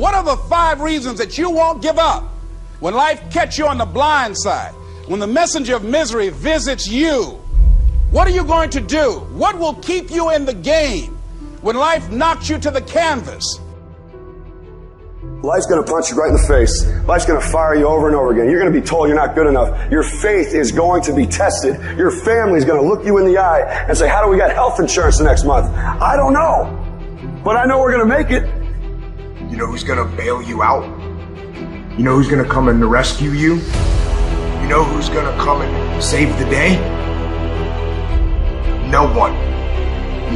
What are the 5 reasons that you won't give up when life catch you on the blind side? When the messenger of misery visits you, what are you going to do? What will keep you in the game when life knocks you to the canvas? Life's going to punch you right in the face. Life's going to fire you over and over again. You're going to be told you're not good enough. Your faith is going to be tested. Your family's going to look you in the eye and say, how do we get health insurance the next month? I don't know. But I know we're going to make it. You know who's going to bail you out? You know who's going to come in to rescue you? You know who's going to come and save the day? No one.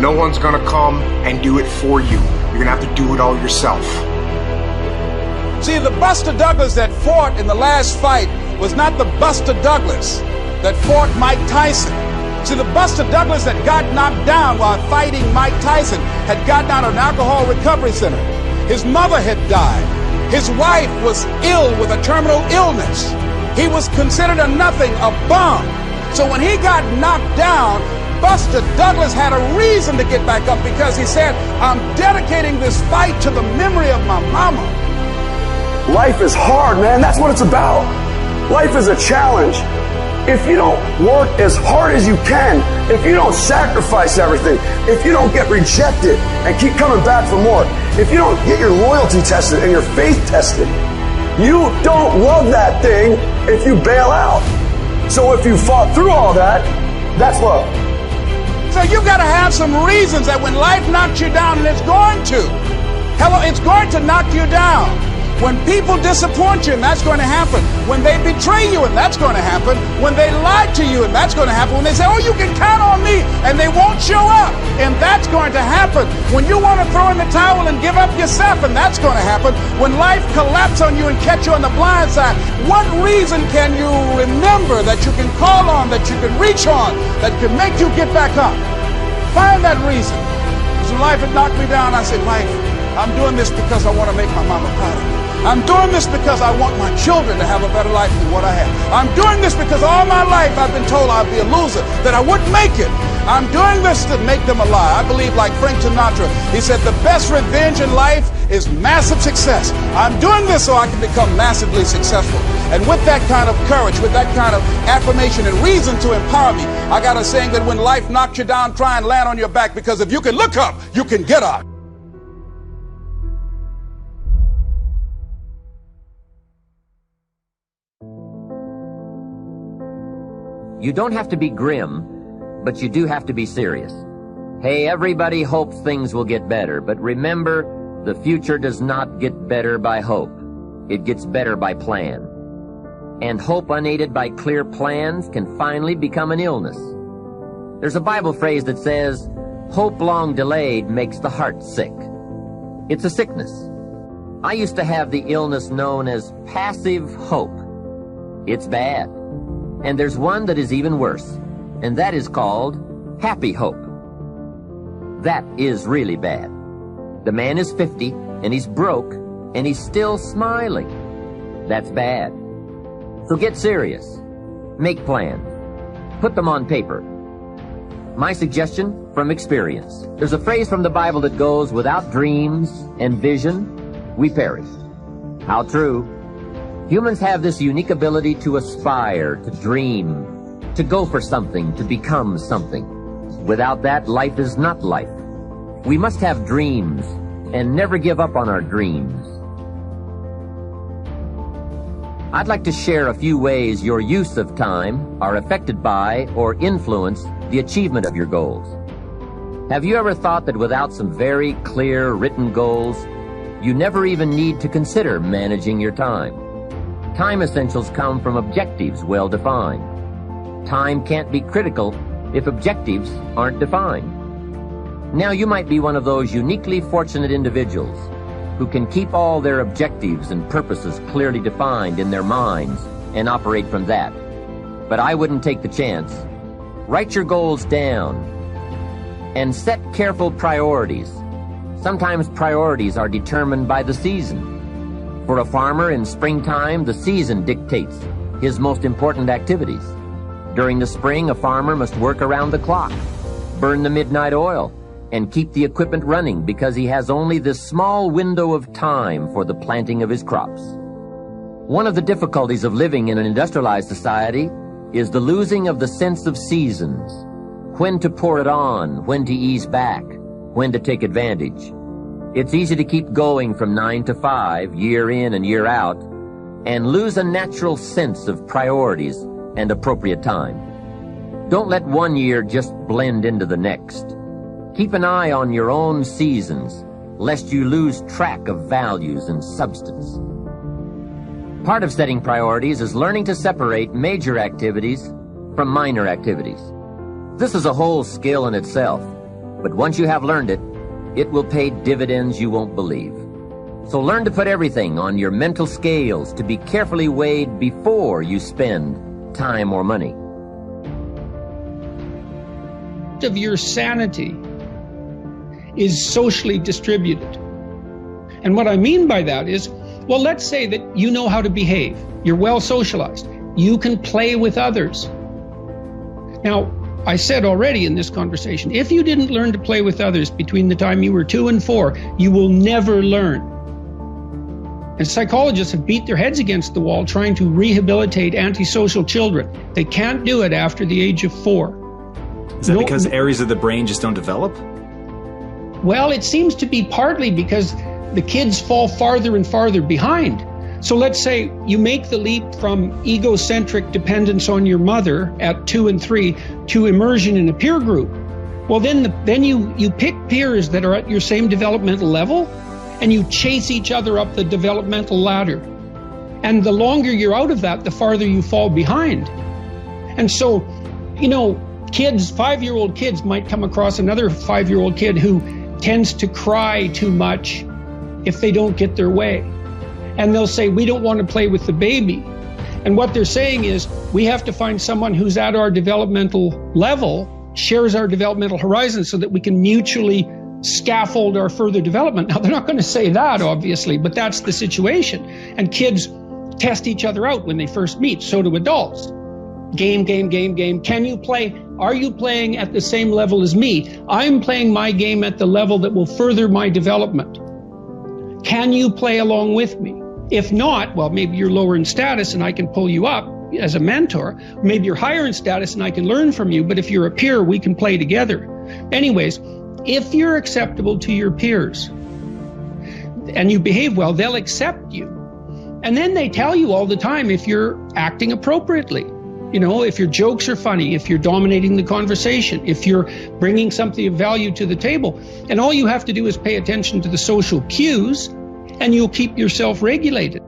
No one's going to come and do it for you. You're going to have to do it all yourself. See, the Buster Douglas that fought in the last fight was not the Buster Douglas that fought Mike Tyson. See, the Buster Douglas that got knocked down while fighting Mike Tyson had gotten out of an alcohol recovery center. His mother had died. His wife was ill with a terminal illness. He was considered a nothing, a bum. So when he got knocked down, Buster Douglas had a reason to get back up because he said, I'm dedicating this fight to the memory of my mama. Life is hard, man. That's what it's about. Life is a challenge. If you don't work as hard as you can, if you don't sacrifice everything, if you don't get rejected and keep coming back for more, if you don't get your loyalty tested and your faith tested, you don't love that thing if you bail out. So if you fought through all that, that's love. So you got to have some reasons that when life knocks you down, and it's going to. Hello, it's going to knock you down. When people disappoint you, and that's going to happen. When they betray you, and that's going to happen. When they lie to you, and that's going to happen. When they say, oh, you can count on me, and they won't show up, and that's going to happen. When you want to throw in the towel and give up yourself, and that's going to happen. When life collapses on you and catch you on the blind side, what reason can you remember that you can call on, that you can reach on, that can make you get back up? Find that reason. Because when life had knocked me down, I said, life, I'm doing this because I want to make my mama proud of me. I'm doing this because I want my children to have a better life than what I have. I'm doing this because all my life I've been told I'd be a loser, that I wouldn't make it. I'm doing this to make them a lie. I believe like Frank Sinatra, he said the best revenge in life is massive success. I'm doing this so I can become massively successful. And with that kind of courage, with that kind of affirmation and reason to empower me, I got a saying that when life knocks you down, try and land on your back, because if you can look up, you can get up. You don't have to be grim, but you do have to be serious. Hey, everybody hopes things will get better, but remember, the future does not get better by hope. It gets better by plan. And hope unaided by clear plans can finally become an illness. There's a Bible phrase that says, hope long delayed makes the heart sick. It's a sickness. I used to have the illness known as passive hope. It's bad. And there's one that is even worse, and that is called happy hope. That is really bad. The man is 50, and he's broke, and he's still smiling. That's bad. So get serious. Make plans. Put them on paper. My suggestion from experience. There's a phrase from the Bible that goes, without dreams and vision, we perish. How true. Humans have this unique ability to aspire, to dream, to go for something, to become something. Without that, life is not life. We must have dreams and never give up on our dreams. I'd like to share a few ways your use of time are affected by or influence the achievement of your goals. Have you ever thought that without some very clear written goals, you never even need to consider managing your time? Time essentials come from objectives well defined. Time can't be critical if objectives aren't defined. Now you might be one of those uniquely fortunate individuals who can keep all their objectives and purposes clearly defined in their minds and operate from that. But I wouldn't take the chance. Write your goals down and set careful priorities. Sometimes priorities are determined by the season. For a farmer in springtime, the season dictates his most important activities. During the spring, a farmer must work around the clock, burn the midnight oil, and keep the equipment running because he has only this small window of time for the planting of his crops. One of the difficulties of living in an industrialized society is the losing of the sense of seasons, when to pour it on, when to ease back, when to take advantage. It's easy to keep going from 9 to 5, year in and year out, and lose a natural sense of priorities and appropriate time. Don't let one year just blend into the next. Keep an eye on your own seasons, lest you lose track of values and substance. Part of setting priorities is learning to separate major activities from minor activities. This is a whole skill in itself, but once you have learned it, it will pay dividends you won't believe. So learn to put everything on your mental scales to be carefully weighed before you spend time or money. Of your sanity is socially distributed. And what I mean by that is, well, let's say that you know how to behave. You're well socialized. You can play with others. Now, I said already in this conversation, if you didn't learn to play with others between the time you were 2 and 4, you will never learn. And psychologists have beat their heads against the wall trying to rehabilitate antisocial children. They can't do it after the age of 4. Is that because areas of the brain just don't develop? Well, it seems to be partly because the kids fall farther and farther behind. So let's say you make the leap from egocentric dependence on your mother at 2 and 3 to immersion in a peer group. Well, then you pick peers that are at your same developmental level, and you chase each other up the developmental ladder. And the longer you're out of that, the farther you fall behind. And so, kids, 5-year-old kids might come across another 5-year-old kid who tends to cry too much if they don't get their way. And they'll say, we don't want to play with the baby. And what they're saying is, we have to find someone who's at our developmental level, shares our developmental horizon, so that we can mutually scaffold our further development. Now, they're not going to say that, obviously, but that's the situation. And kids test each other out when they first meet. So do adults. Game. Can you play? Are you playing at the same level as me? I'm playing my game at the level that will further my development. Can you play along with me? If not, well, maybe you're lower in status and I can pull you up as a mentor. Maybe you're higher in status and I can learn from you. But if you're a peer, we can play together. Anyways, if you're acceptable to your peers and you behave well, they'll accept you. And then they tell you all the time if you're acting appropriately. If your jokes are funny, if you're dominating the conversation, if you're bringing something of value to the table. And all you have to do is pay attention to the social cues, and you'll keep yourself regulated.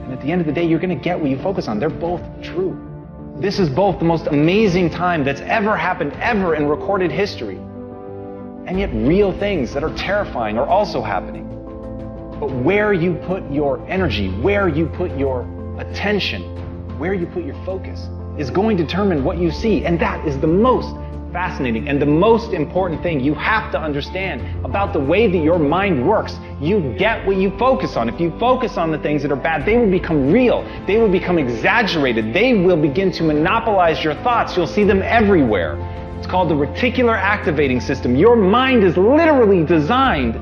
And at the end of the day, you're going to get what you focus on. They're both true. This is both the most amazing time that's ever happened, ever in recorded history. And yet real things that are terrifying are also happening. But where you put your energy, where you put your attention, where you put your focus, is going to determine what you see. And that is the most fascinating and the most important thing you have to understand about the way that your mind works. You get what you focus on. If you focus on the things that are bad, they will become real. They will become exaggerated. They will begin to monopolize your thoughts. You'll see them everywhere. It's called the reticular activating system. Your mind is literally designed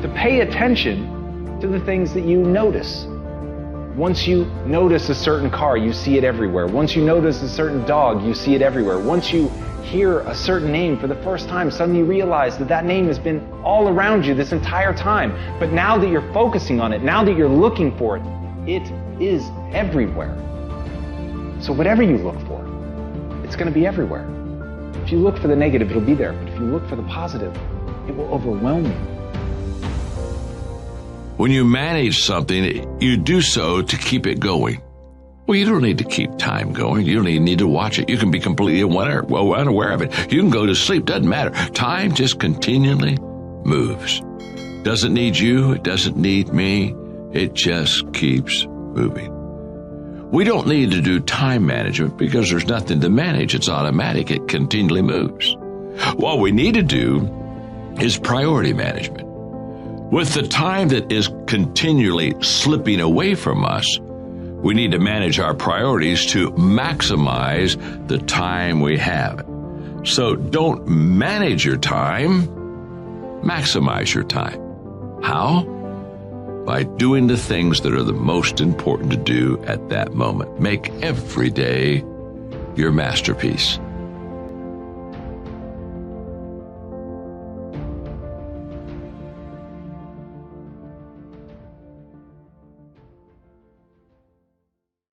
to pay attention to the things that you notice. Once you notice a certain car, you see it everywhere. Once you notice a certain dog, you see it everywhere. Once you hear a certain name for the first time, suddenly you realize that name has been all around you this entire time. But now that you're focusing on it, now that you're looking for it, it is everywhere. So whatever you look for, it's going to be everywhere. If you look for the negative, it'll be there. But if you look for the positive, it will overwhelm you. When you manage something, you do so to keep it going. Well, you don't need to keep time going. You don't even need to watch it. You can be completely unaware of it. You can go to sleep. Doesn't matter. Time just continually moves. Doesn't need you. It doesn't need me. It just keeps moving. We don't need to do time management because there's nothing to manage. It's automatic. It continually moves. What we need to do is priority management. With the time that is continually slipping away from us, we need to manage our priorities to maximize the time we have. So don't manage your time, maximize your time. How? By doing the things that are the most important to do at that moment. Make every day your masterpiece.